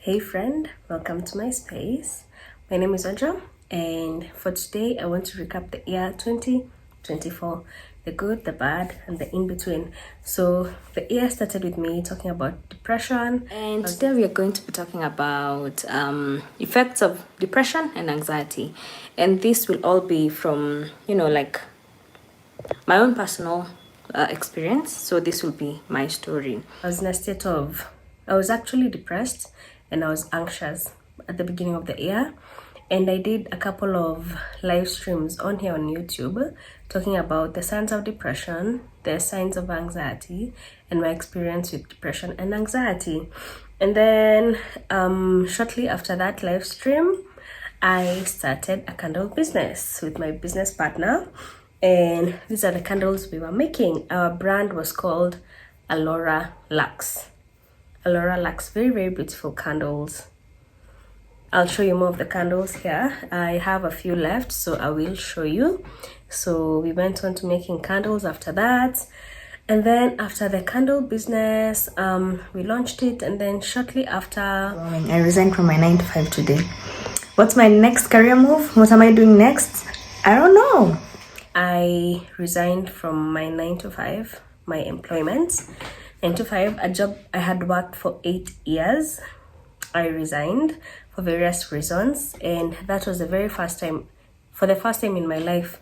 Hey friend, welcome to my space. My name is Audra, and for today I want to recap the year 2024, the good, the bad, and the in between. So the year started with me talking about depression, and today we are going to be talking about effects of depression and anxiety, and this will all be from like my own personal experience. So this will be my story. I was in a state of, I was actually depressed and I was anxious at the beginning of the year. And I did a couple of live streams on here on YouTube talking about the signs of depression, the signs of anxiety, and my experience with depression and anxiety. And then shortly after that live stream, I started a candle business with my business partner. And these are the candles we were making. Our brand was called Alora Lux. Alora Lux, very, very beautiful candles. I'll show you more of the candles here. I have a few left, so I will show you. So we went on to making candles after that. And then after the candle business, we launched it. And then shortly after, I resigned from my 9 to 5 today. What's my next career move? What am I doing next? I don't know. I resigned from my 9 to 5, my employment. 9 to 5, a job I had worked for 8 years. I resigned for various reasons, and that was the very first time, for the first time in my life,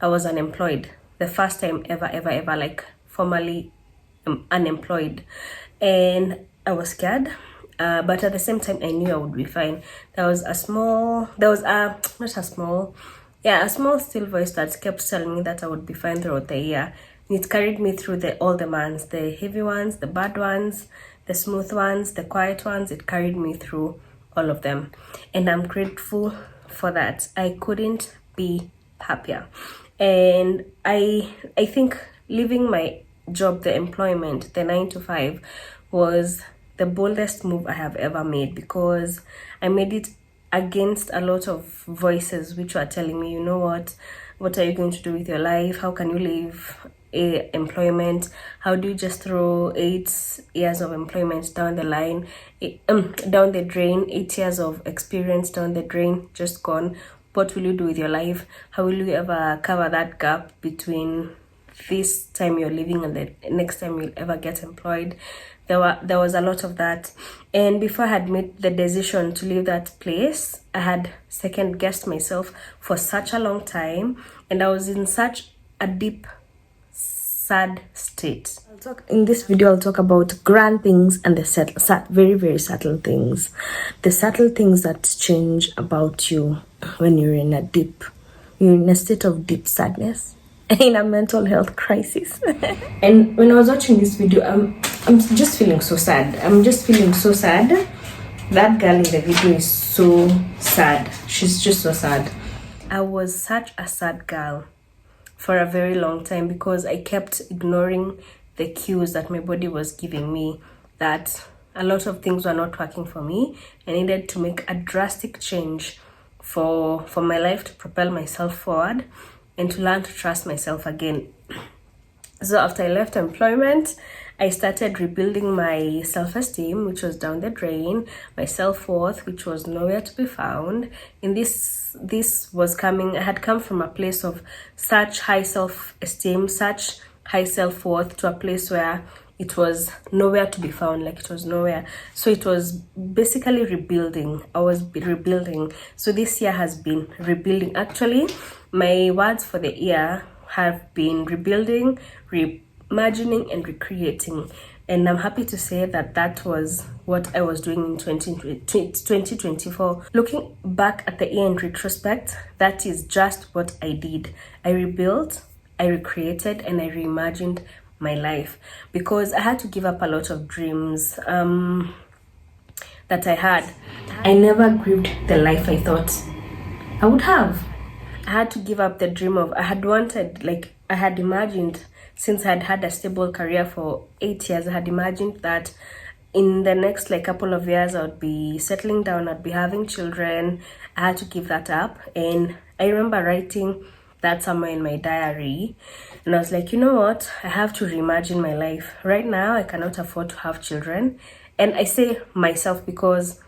I was unemployed. The first time ever, like formally unemployed. And I was scared, but at the same time, I knew I would be fine. There was a small still voice that kept telling me that I would be fine throughout the year. And it carried me through all the months, the heavy ones, the bad ones, the smooth ones, the quiet ones. It carried me through all of them. And I'm grateful for that. I couldn't be happier. And I think leaving my job, the employment, the 9 to 5, was the boldest move I have ever made, because I made it against a lot of voices which were telling me, you know what are you going to do with your life? How can you leave employment? How do you just throw 8 years of employment down the line, down the drain? 8 years of experience down the drain, just gone. What will you do with your life? How will you ever cover that gap between this time you're leaving and the next time you'll ever get employed? There was a lot of that. And before I had made the decision to leave that place, I had second guessed myself for such a long time, and I was in such a deep, sad state. In this video, I'll talk about grand things and the very, very subtle things. The subtle things that change about you when you're in a state of deep sadness, in a mental health crisis. And when I was watching this video, I'm just feeling so sad. That girl in the video is so sad. She's just so sad. I was such a sad girl for a very long time, because I kept ignoring the cues that my body was giving me, that a lot of things were not working for me. I needed to make a drastic change for my life to propel myself forward and to learn to trust myself again. So after I left employment, I started rebuilding my self-esteem, which was down the drain, my self-worth, which was nowhere to be found. And this was coming, I had come from a place of such high self-esteem, such high self-worth, to a place where it was nowhere to be found, like it was nowhere. So it was basically rebuilding. I was rebuilding. So this year has been rebuilding. Actually, my words for the year have been rebuilding, reimagining, and recreating. And I'm happy to say that that was what I was doing in 2024. Looking back at the year in retrospect, that is just what I did. I rebuilt, I recreated, and I reimagined my life, because I had to give up a lot of dreams that I had. I never grieved the life I thought I would have. I had to give up the dream of, I had imagined, since I had had a stable career for 8 years, I had imagined that in the next couple of years I would be settling down, I'd be having children. I had to give that up. And I remember writing that somewhere in my diary, and I was like, you know what, I have to reimagine my life. Right now I cannot afford to have children. And I say myself because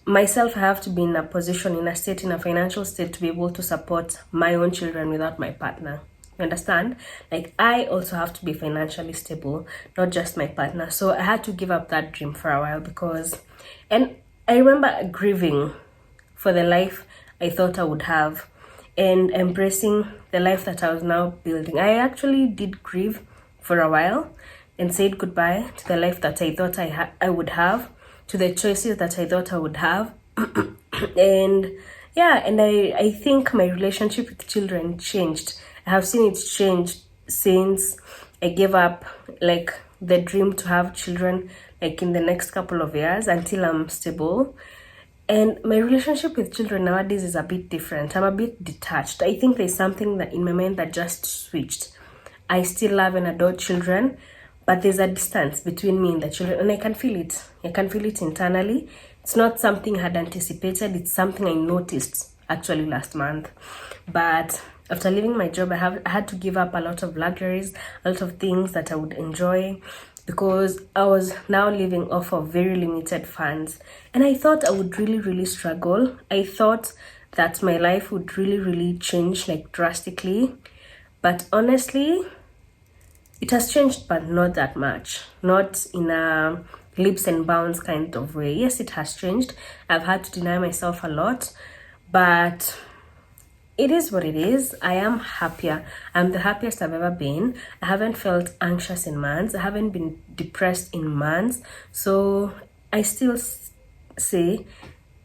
myself, I have to be in a position, in a state, in a financial state to be able to support my own children without my partner. You understand? Like, I also have to be financially stable, not just my partner. So I had to give up that dream for a while because, and I remember grieving for the life I thought I would have and embracing the life that I was now building. I actually did grieve for a while and said goodbye to the life that I thought I would have, to the choices that I thought I would have. And yeah, and I think my relationship with children changed. I have seen it change since I gave up like the dream to have children like in the next couple of years until I'm stable. And my relationship with children nowadays is a bit different. I'm a bit detached. I think there's something that in my mind that just switched. I still love and adore children, but there's a distance between me and the children, and I can feel it. I can feel it internally. It's not something I had anticipated. It's something I noticed actually last month. But after leaving my job, I had to give up a lot of luxuries, a lot of things that I would enjoy, because I was now living off of very limited funds. And I thought I would really, really struggle. I thought that my life would really, really change like drastically. But honestly, it has changed, but not that much. Not in a leaps and bounds kind of way. Yes, it has changed. I've had to deny myself a lot, but it is what it is. I am happier. I'm the happiest I've ever been. I haven't felt anxious in months. I haven't been depressed in months. So I still say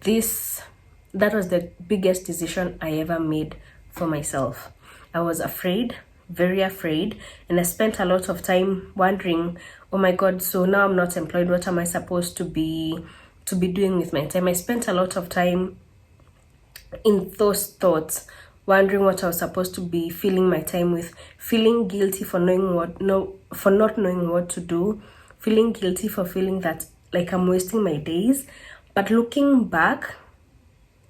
that was the biggest decision I ever made for myself. I was afraid, very afraid, and I spent a lot of time wondering, oh my God, so now I'm not employed. What am I supposed to be doing with my time? I spent a lot of time in those thoughts, wondering what I was supposed to be filling my time with, feeling guilty for not knowing what to do, feeling guilty for feeling that like I'm wasting my days. But looking back,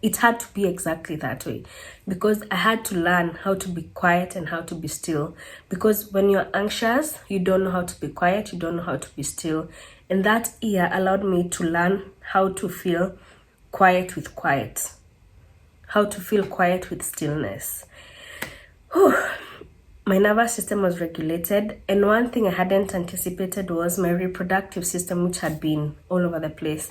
it had to be exactly that way, because I had to learn how to be quiet and how to be still. Because when you're anxious, you don't know how to be quiet, you don't know how to be still. And that year allowed me to learn how to feel quiet with quiet, how to feel quiet with stillness. Whew. My nervous system was regulated, and one thing I hadn't anticipated was my reproductive system, which had been all over the place,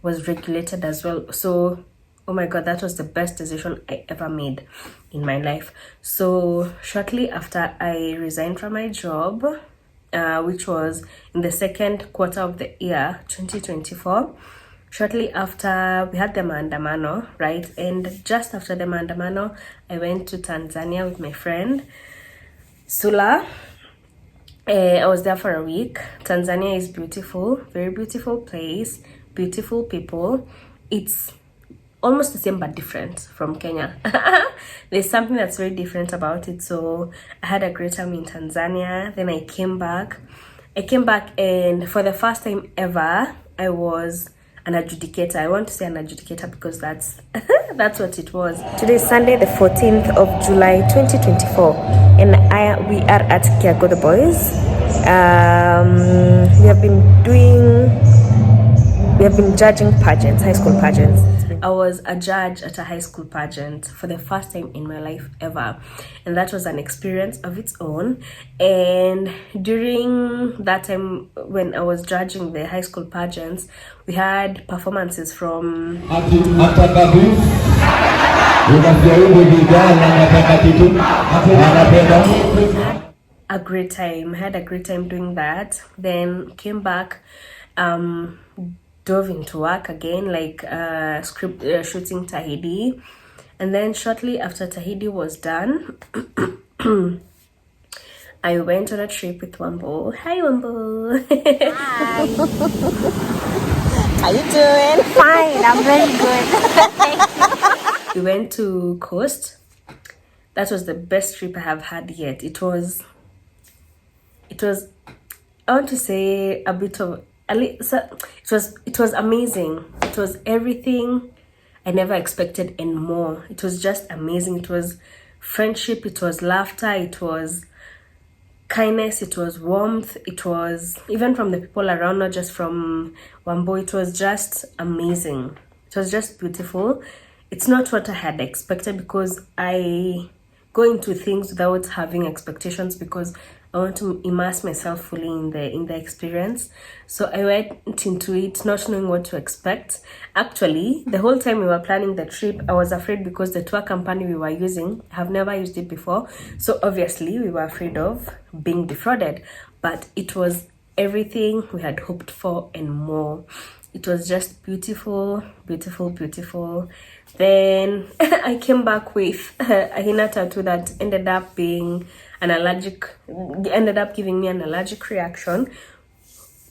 was regulated as well. So oh my God, that was the best decision I ever made in my life. So shortly after I resigned from my job, which was in the second quarter of the year 2024, shortly after we had the maandamano, right? And just after the maandamano, I went to Tanzania with my friend Sula. I was there for a week. Tanzania is beautiful, very beautiful place, beautiful people. It's almost the same but different from Kenya. There's something that's very different about it. So I had a great time in Tanzania. Then I came back, and for the first time ever, I was an adjudicator. I want to say an adjudicator because that's that's what it was. Today is Sunday, the 14th of July 2024, and we are at Kiago the Boys. We have been judging pageants, high school pageants. I was a judge at a high school pageant for the first time in my life ever, and that was an experience of its own. And during that time when I was judging the high school pageants, we had performances from a great time. I had a great time doing that. Then came back, dove into work again, like shooting Tahidi. And then shortly after Tahidi was done, I went on a trip with Wambo. Hi, Wambo. Hi. How you doing? Fine, I'm very good. Thank you. We went to Coast. That was the best trip I have had yet. It was I want to say a bit of it was amazing. It was everything I never expected and more. It was just amazing. It was friendship, it was laughter, it was kindness, it was warmth, it was even from the people around, not just from Wambo. It was just amazing. It was just beautiful. It's not what I had expected, because I go into things without having expectations, because I want to immerse myself fully in the experience. So I went into it not knowing what to expect. Actually, the whole time we were planning the trip, I was afraid, because the tour company we were using, I have never used it before. So obviously we were afraid of being defrauded. But it was everything we had hoped for and more. It was just beautiful, beautiful, beautiful. Then I came back with a henna tattoo that ended up giving me an allergic reaction,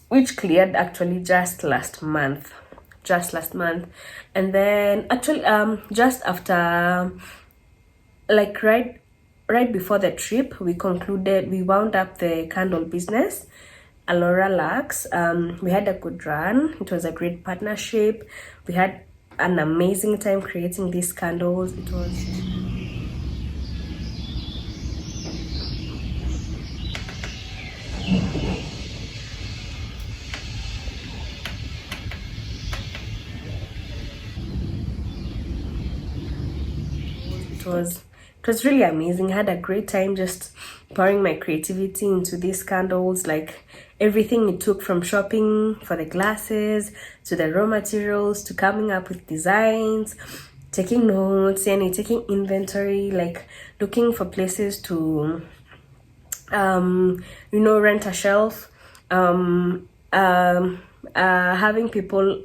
which cleared actually just last month. And then actually just after, like right before the trip, we wound up the candle business, Alora Lux. We had a good run. It was a great partnership. We had an amazing time creating these candles. It was really amazing. I had a great time just pouring my creativity into these candles, like everything it took, from shopping for the glasses to the raw materials to coming up with designs, taking notes and taking inventory, like looking for places to rent a shelf, having people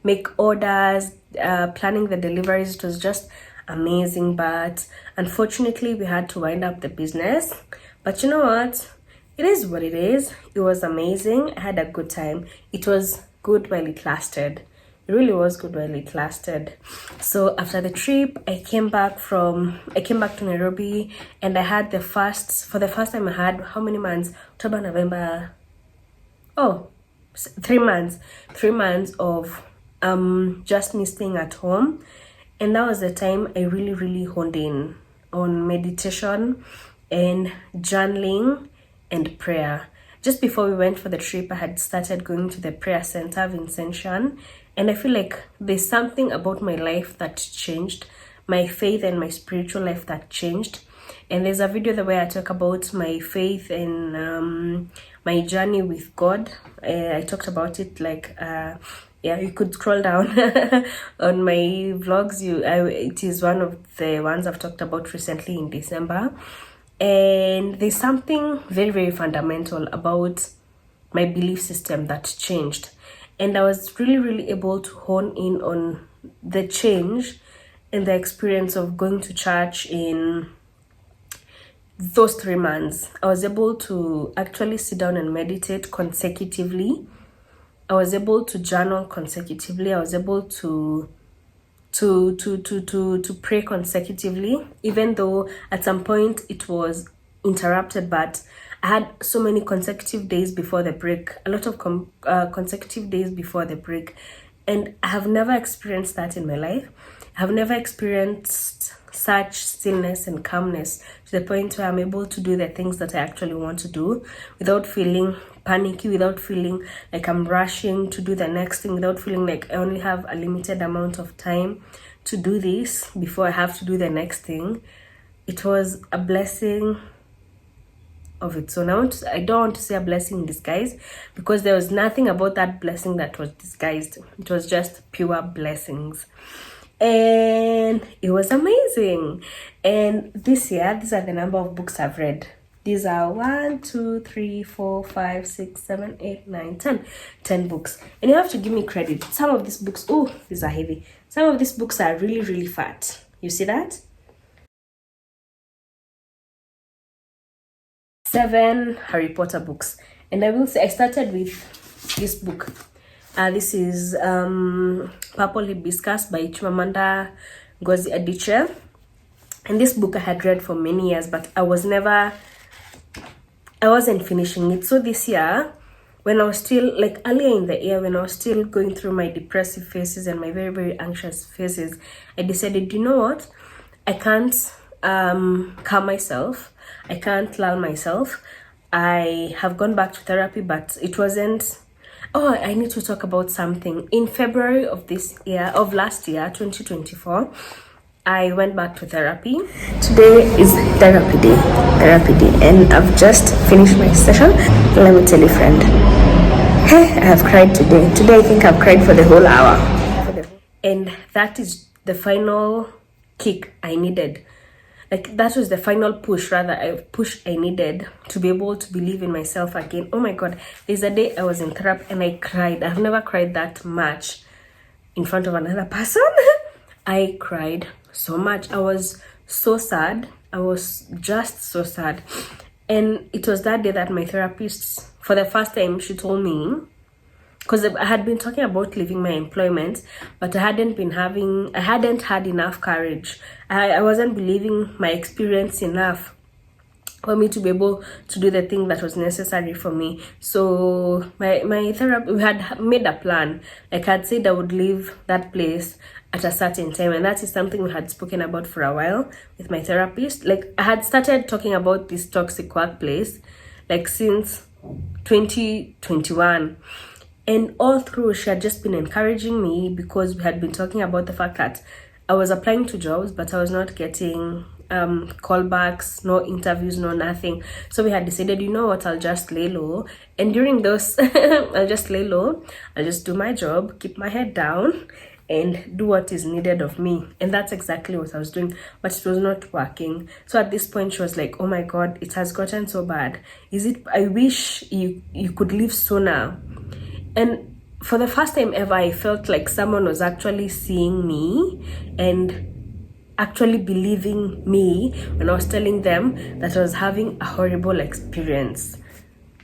make orders, planning the deliveries. It was just amazing. But unfortunately we had to wind up the business. But you know what, it is what it is. It was amazing. I had a good time. It was good while it lasted. It really was good while it lasted. So after the trip, I came back to Nairobi, and I had for the first time I had, how many months? October, November. 3 months. 3 months of just me staying at home. And that was the time I really, really honed in on meditation and journaling and prayer. Just before we went for the trip, I had started going to the prayer center, Vincentian, and I feel like there's something about my life that changed, my faith and my spiritual life that changed. And there's a video the way I talk about my faith and my journey with God. I talked about it, like you could scroll down on my vlogs. It is one of the ones I've talked about recently in December. And there's something very, very fundamental about my belief system that changed. And I was really, really able to hone in on the change and the experience of going to church in those 3 months. I was able to actually sit down and meditate consecutively. I was able to journal consecutively. I was able to pray consecutively, even though at some point it was interrupted. But I had so many consecutive days before the break, a lot of consecutive days before the break, and I have never experienced that in my life. I have never experienced such stillness and calmness to the point where I'm able to do the things that I actually want to do without feeling panicky, without feeling like I'm rushing to do the next thing, without feeling like I only have a limited amount of time to do this before I have to do the next thing. It was a blessing of its own. I don't want to say a blessing in disguise, because there was nothing about that blessing that was disguised. It was just pure blessings. And it was amazing. And this year, these are the number of books I've read. These are 1, 2, 3, 4, 5, 6, 7, 8, 9, 10. 10 books. And you have to give me credit. Some of these books, these are heavy. Some of these books are really, really fat. You see that? 7 Harry Potter books. And I will say I started with this book. This is Purple Hibiscus by Chimamanda Ngozi Adichie. And this book I had read for many years, but I wasn't finishing it. So this year, when I was still, like earlier in the year, when I was still going through my depressive phases and my very, very anxious phases, I decided, you know what? I can't calm myself. I can't lull myself. I have gone back to therapy, but it wasn't, Oh, I need to talk about something. In February of last year, 2024, I went back to therapy. Today is therapy day, and I've just finished my session. Let me tell you, friend, hey, I have cried today. Today, I think I've cried for the whole hour. And that is the final kick I needed. Like, that was the final push I needed to be able to believe in myself again. Oh my god, there's a day I was in therapy and I cried. I've never cried that much in front of another person. I cried so much. I was so sad. I was just so sad. And it was that day that my therapist, for the first time, she told me, because I had been talking about leaving my employment, but I hadn't had enough courage. I wasn't believing my experience enough for me to be able to do the thing that was necessary for me. So my therapist, we had made a plan. Like, I'd said I would leave that place at a certain time, and that is something we had spoken about for a while with my therapist. Like, I had started talking about this toxic workplace like since 2021. And all through, she had just been encouraging me, because we had been talking about the fact that I was applying to jobs, but I was not getting callbacks, no interviews, no nothing. So we had decided, you know what, I'll just lay low. And during those, I'll just lay low. I'll just do my job, keep my head down, and do what is needed of me. And that's exactly what I was doing, but it was not working. So at this point, she was like, oh my god, it has gotten so bad. I wish you could leave sooner. And for the first time ever, I felt like someone was actually seeing me and actually believing me when I was telling them that I was having a horrible experience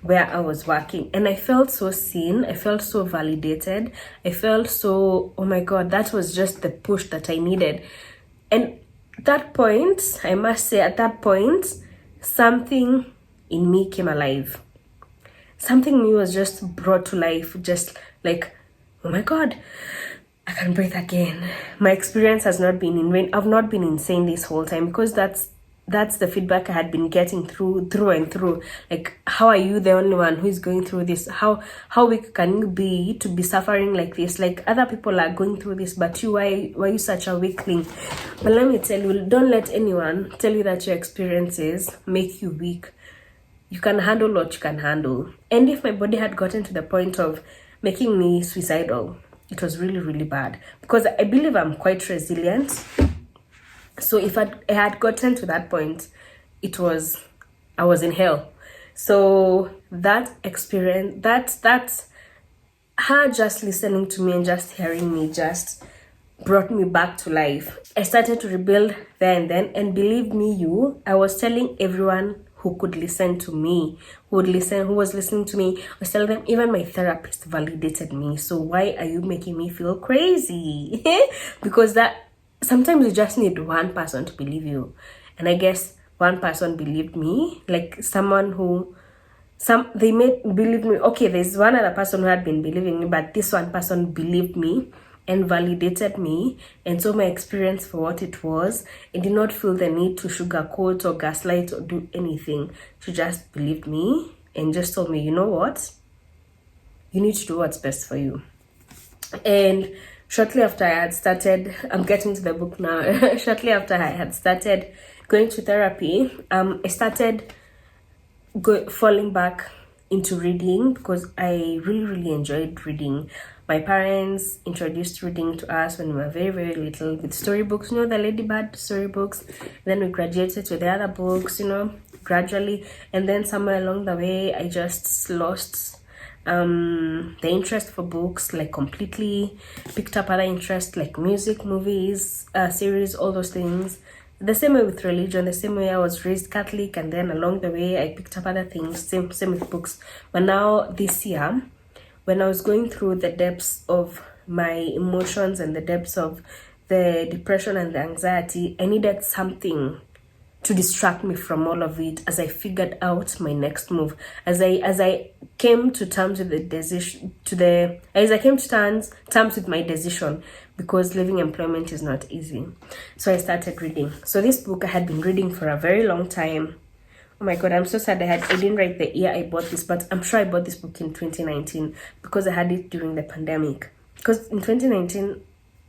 where I was working. And I felt so seen. I felt so validated. I felt so, oh my god, that was just the push that I needed. And that point, I must say, at that point, something in me came alive. Something new was just brought to life, just like, oh my god, I can breathe again. My experience has not been in vain. I've not been insane this whole time, because that's the feedback I had been getting through and through. Like, how are you the only one who is going through this? How weak can you be to be suffering like this? Like, other people are going through this, but why are you such a weakling? But let me tell you, don't let anyone tell you that your experiences make you weak. You can handle what you can handle. And if my body had gotten to the point of making me suicidal, it was really, really bad, because I believe I'm quite resilient. So if I had gotten to that point, I was in hell. So that experience, that's her just listening to me and just hearing me just brought me back to life. I started to rebuild there and then, and believe me, I was telling everyone who could listen to me, who was listening to me, I was telling them, even my therapist validated me. So why are you making me feel crazy? Because that sometimes you just need one person to believe you. And I guess one person believed me, like they made believe me. Okay, there's one other person who had been believing me, but this one person believed me and validated me and saw my experience for what it was, and did not feel the need to sugarcoat or gaslight or do anything. She just believed me and just told me, you know what, you need to do what's best for you. And shortly after I had started, I'm getting to the book now. Shortly after I had started going to therapy, I started falling back into reading, because I really, really enjoyed reading. My parents introduced reading to us when we were very, very little with storybooks, the Ladybird storybooks. Then we graduated to the other books, gradually. And then somewhere along the way, I just lost the interest for books, like completely. Picked up other interests like music, movies, series, all those things. The same way with religion, the same way I was raised Catholic, and then along the way I picked up other things, same with books. But now this year, when I was going through the depths of my emotions and the depths of the depression and the anxiety, I needed something to distract me from all of it as I figured out my next move. As I came to terms with the decision, as I came to terms with my decision, because leaving employment is not easy. So I started reading. So this book I had been reading for a very long time Oh my god, I'm so sad I didn't write the year I bought this, but I'm sure I bought this book in 2019 because I had it during the pandemic. Because in 2019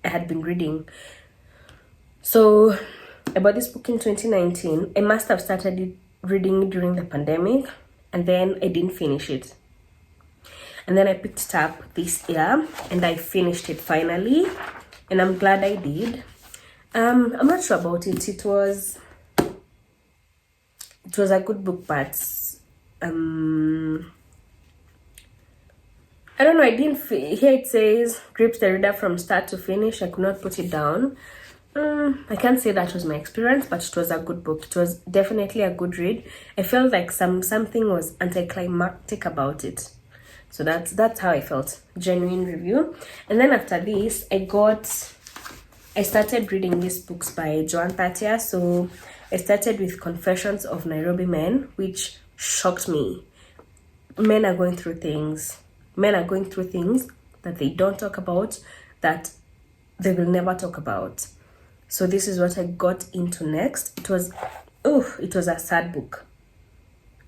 I had been reading. So I bought this book in 2019. I must have started reading during the pandemic, and then I didn't finish it. And then I picked it up this year and I finished it finally, and I'm glad I did. I'm not sure about it. It was a good book, but I don't know. I didn't here it says grips the reader from start to finish. I could not put it down. I can't say that was my experience, but it was a good book. It was definitely a good read. I felt like something was anticlimactic about it. So that's how I felt. Genuine review. And then after this, I started reading these books by Joan Thatia. So I started with Confessions of Nairobi Men, which shocked me. Men are going through things. Men are going through things that they don't talk about, that they will never talk about. So this is what I got into next. It was a sad book.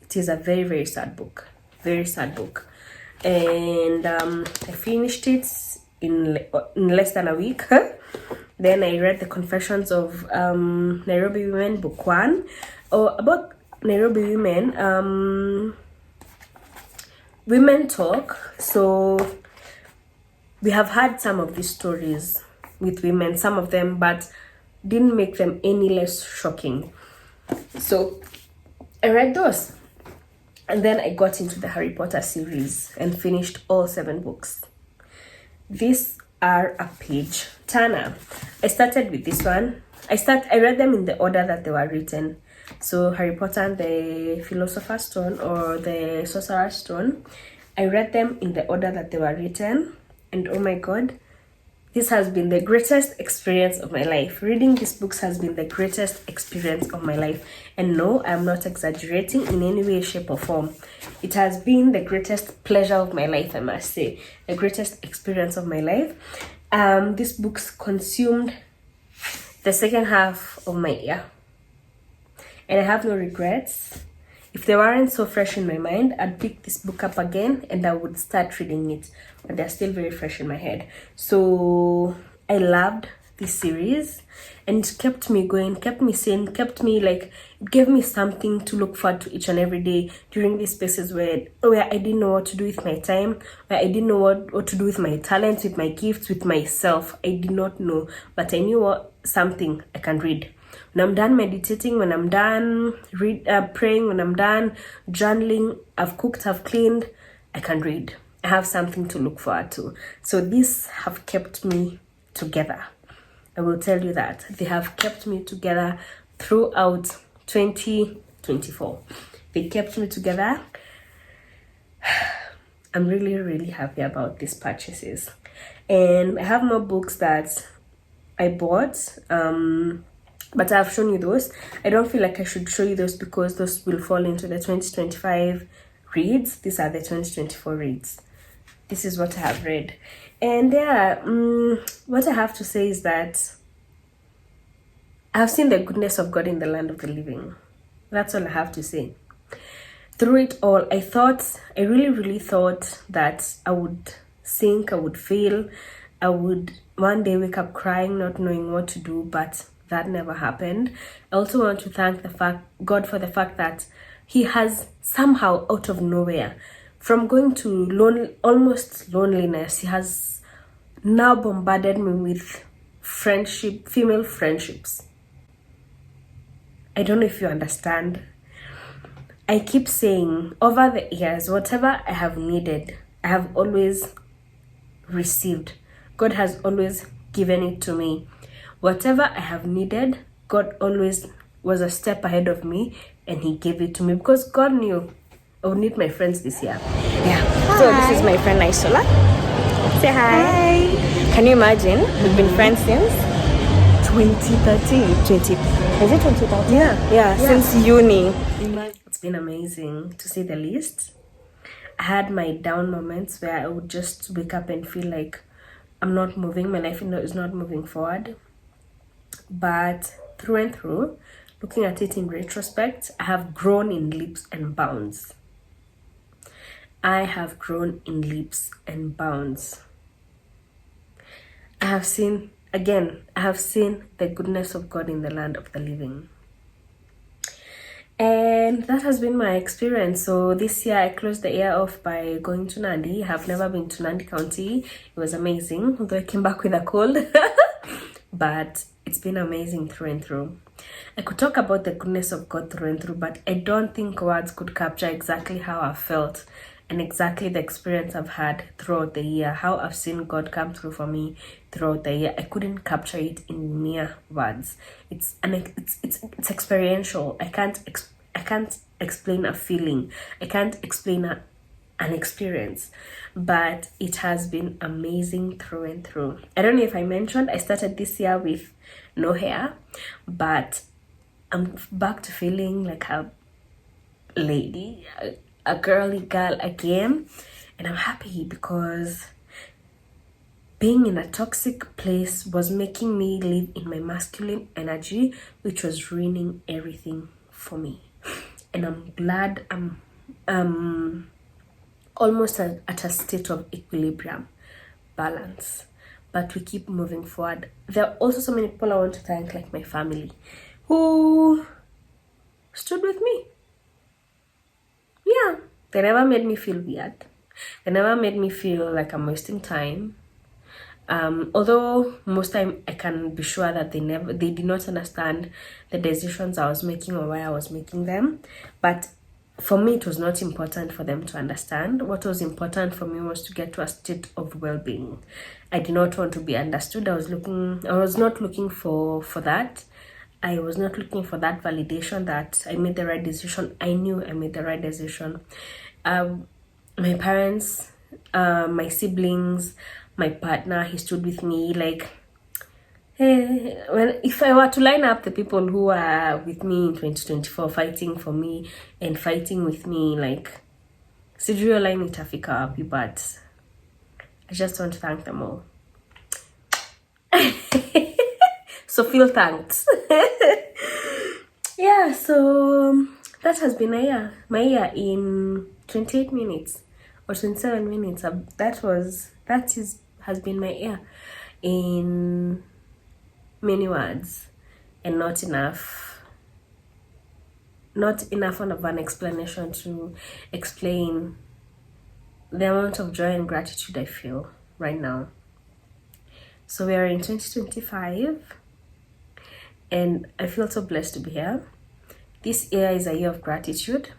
It is a very, very sad book. Very sad book. And I finished it in less than a week. Then I read The Confessions of Nairobi Women, book 1. About Nairobi women, women talk. So we have had some of these stories with women, some of them, but didn't make them any less shocking. So I read those. And then I got into the Harry Potter series and finished all 7 books. These are a page turner. I started with this one. I read them in the order that they were written. So Harry Potter and the Philosopher's Stone or the Sorcerer's Stone, I read them in the order that they were written. And oh my god, this has been the greatest experience of my life. Reading these books has been the greatest experience of my life. And no, I'm not exaggerating in any way, shape, or form. It has been the greatest pleasure of my life, I must say. The greatest experience of my life. These books consumed the second half of my year. And I have no regrets. If they weren't so fresh in my mind, I'd pick this book up again and I would start reading it. But they're still very fresh in my head. So I loved this series and it kept me going, kept me sane, kept me like, it gave me something to look forward to each and every day during these spaces where I didn't know what to do with my time, where I didn't know what to do with my talents, with my gifts, with myself. I did not know, but I knew something I can read. When I'm done meditating, when I'm done praying, when I'm done journaling, I've cooked, I've cleaned, I can read. I have something to look forward to. So these have kept me together. I will tell you that. They have kept me together throughout 2024. They kept me together. I'm really, really happy about these purchases. And I have more books that I bought. But I've shown you those. I don't feel like I should show you those because those will fall into the 2025 reads. These are the 2024 reads. This is what I have read. And what I have to say is that I have seen the goodness of God in the land of the living. That's all I have to say. Through it all, I really, really thought that I would sink, I would fail, I would one day wake up crying, not knowing what to do, but that never happened. I also want to thank God for the fact that He has somehow out of nowhere, from going to almost loneliness, He has now bombarded me with female friendships. I don't know if you understand. I keep saying over the years, whatever I have needed, I have always received. God has always given it to me. Whatever I have needed, God always was a step ahead of me and He gave it to me because God knew I would need my friends this year. Yeah. Hi. So this is my friend Isola. Say hi. Hi. Can you imagine? We've been friends since 2013. Is it 2013? Yeah. Since uni. It's been amazing to say the least. I had my down moments where I would just wake up and feel like I'm not moving. My life is not moving forward. But through and through, looking at it in retrospect, I have grown in leaps and bounds. I have grown in leaps and bounds. I have seen the goodness of God in the land of the living. And that has been my experience. So this year I closed the year off by going to Nandi. I have never been to Nandi County. It was amazing, although I came back with a cold. But it's been amazing through and through. I could talk about the goodness of God through and through, but I don't think words could capture exactly how I felt and exactly the experience I've had throughout the year, how I've seen God come through for me throughout the year. I couldn't capture it in mere words. It's experiential. I can't explain a feeling. I can't explain an experience, but it has been amazing through and through. I don't know if I mentioned I started this year with no hair, but I'm back to feeling like a lady, a girly girl again, and I'm happy because being in a toxic place was making me live in my masculine energy, which was ruining everything for me. And I'm glad I'm almost at a state of equilibrium, balance, but we keep moving forward. There are also so many people I want to thank, like my family, who stood with me. Yeah, they never made me feel weird. They never made me feel like I'm wasting time. Although most time I can be sure that they did not understand the decisions I was making or why I was making them. But for me, it was not important for them to understand. What was important for me was to get to a state of well-being. I did not want to be understood. I was not looking for that. I was not looking for that validation that I made the right decision. I knew I made the right decision. My parents, my siblings, my partner, he stood with me. Like, if I were to line up the people who are with me in 2024, fighting for me and fighting with me, like, sijui line itafika wapi, but I just want to thank them all. So feel thanked. Yeah, so that has been my year in 28 minutes or 27 minutes. Has been my year in many words, and not enough of an explanation to explain the amount of joy and gratitude I feel right now. So we are in 2025, and I feel so blessed to be here. This year is a year of gratitude.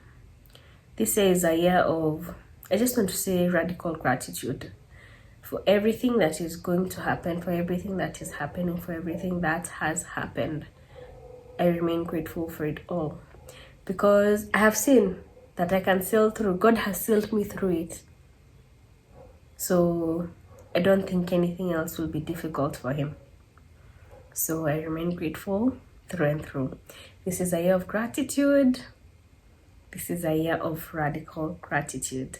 This year is a year of, I just want to say, radical gratitude for everything that is going to happen, for everything that is happening, for everything that has happened. I remain grateful for it all because I have seen that I can sail through. God has sailed me through it. So I don't think anything else will be difficult for him. So I remain grateful through and through. This is a year of gratitude. This is a year of radical gratitude.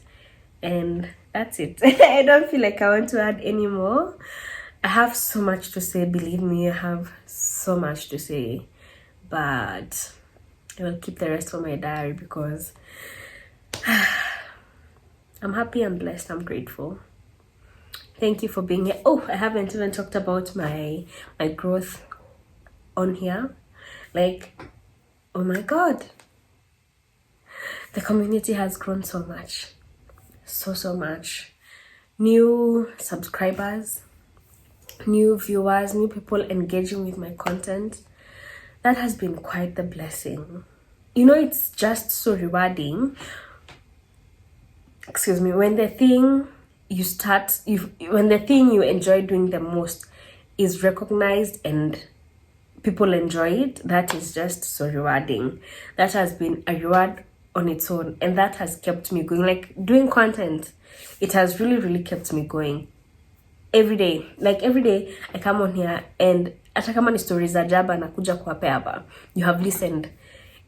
And that's it. I don't feel like I want to add any more. I have so much to say. Believe me, I have so much to say. But I will keep the rest for my diary because I'm happy, I'm blessed, I'm grateful. Thank you for being here. Oh, I haven't even talked about my growth on here. Like, oh my God. The community has grown so much. So much. New subscribers, new viewers, new people engaging with my content. That has been quite the blessing. You know, it's just so rewarding. Excuse me. When the thing you enjoy doing the most is recognized and people enjoy it, that is just so rewarding. That has been a reward on its own, and that has kept me going. Like, doing content, it has really kept me going every day. Like, every day I come on here, and hata kama ni stories za jaba nakuja kuwapea hapa, you have listened.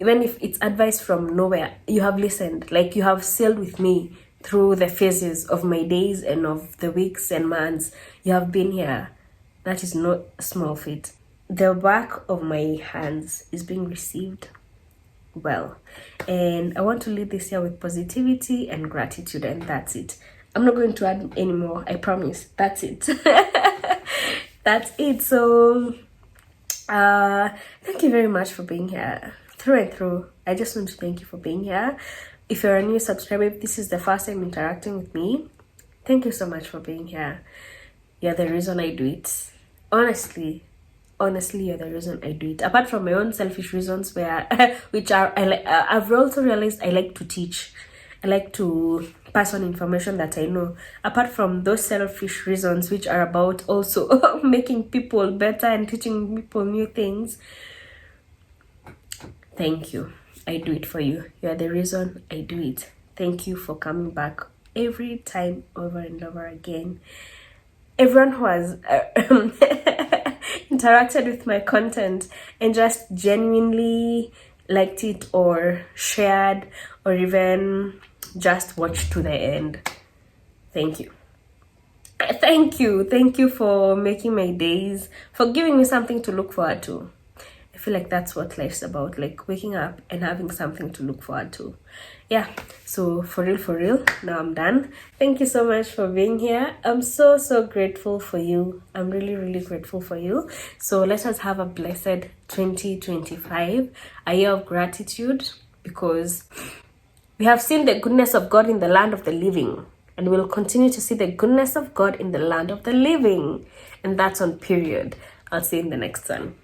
Even if it's advice from nowhere, you have listened. Like, you have sailed with me through the phases of my days and of the weeks and months. You have been here. That is not a small feat. the work of my hands is being received well, and I want to lead this year with positivity and gratitude, and that's it. I'm not going to add any more, I promise. That's it. That's it. So thank you very much for being here through and through. I just want to thank you for being here. If you're a new subscriber, if this is the first time interacting with me, thank you so much for being here. You're the reason I do it. Honestly, you're the reason I do it. Apart from my own selfish reasons, I've also realized I like to teach. I like to pass on information that I know. Apart from those selfish reasons, which are about also making people better and teaching people new things. Thank you. I do it for you. You are the reason I do it. Thank you for coming back every time, over and over again. Everyone who has interacted with my content and just genuinely liked it or shared or even just watched to the end. Thank you. Thank you for making my days, for giving me something to look forward to. I feel like that's what life's about, like waking up and having something to look forward to. Yeah, so for real, now I'm done. Thank you so much for being here. I'm so grateful for you. I'm really grateful for you. So let us have a blessed 2025, a year of gratitude, because we have seen the goodness of God in the land of the living, and we'll continue to see the goodness of God in the land of the living. And that's on period. I'll see you in the next one.